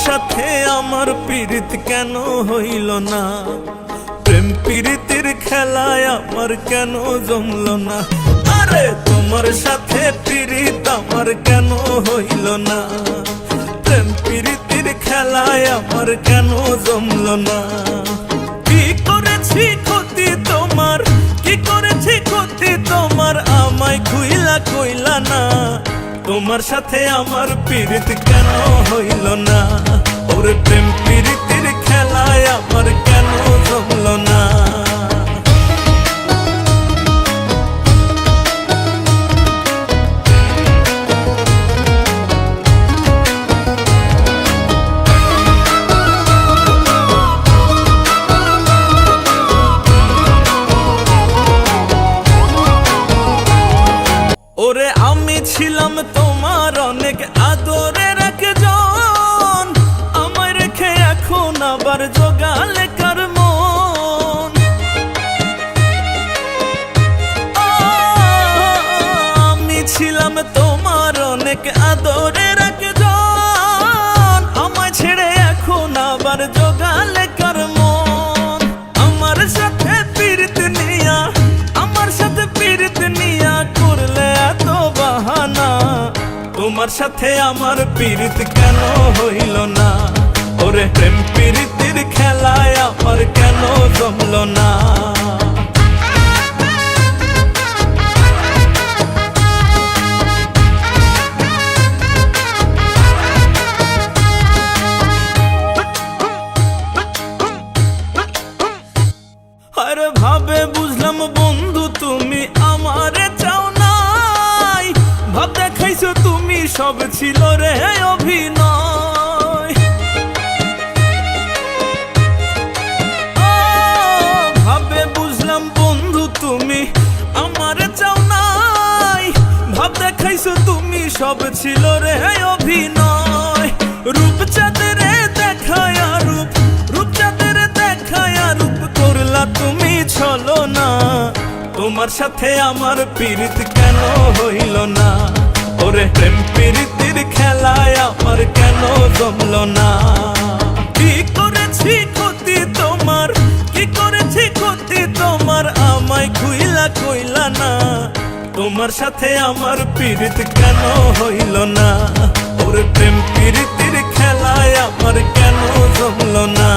সাথে আমার পীড়িত কেন হইল না? প্রেম পীড়িতের খেলায় আমার কেন জমল না? আরে তোমার সাথে পীড়িত আমার কেন হইল না? প্রেম পীড়িতের খেলায় আমার কেন জমল না? কি করেছি ক্ষতি তোমার, কি করেছি ক্ষতি তোমার, আমায় খুইলা কইলা না? তোমার সাথে আমার পীড়িত কেন হইল না? ওরে প্রেম পীড়িতের খেলায় আমার কেন জমল না? ওরে আমি ছিলাম তোমার অনেক আদরের একজন, আমায় রেখে এখন আবার জোগালে কার মন? আমি ছিলাম তোমার অনেক আদরের একজন, আমায় ছেড়ে এখন আবার জোগালে কার মন? আমার সাথে পীড়িত নিয়া, আমার সাথে পীড়িত নিয়া করলে এত বাহানা, তোমার সাথে আমার পীড়িত কেন হইল না? ওরে প্রেম পীড়িতের খেলায় আমার কেন জমল না? আরে ভাবে বুঝলাম বন্ধু তুমি আমারে চাও নাই, ভাব দেখাইছো তুমি সব ছিল রে অভিনয়। ভাবে বুঝলাম বন্ধু তুমি আমারে চাও নাই, ভাব দেখাইছো তুমি সব ছিল রে অভিনয়। রূপচাঁদরে দেখায় রূপ, রূপচাঁদরে দেখায় রূপ করলা তুমি ছলো না, তোমার সাথে আমার পীড়িত কেন হইল না? ওরে প্রেম পীড়িতের খেলায় আমার কেন জমল না? কি করেছি ক্ষতি তোমার, কি করেছি ক্ষতি তোমার, আমায় খুইলা কইলা না? তোমার সাথে আমার পীড়িত কেন হইল না? ওরে প্রেম পীড়িতের খেলায় আমার কেন জমল না?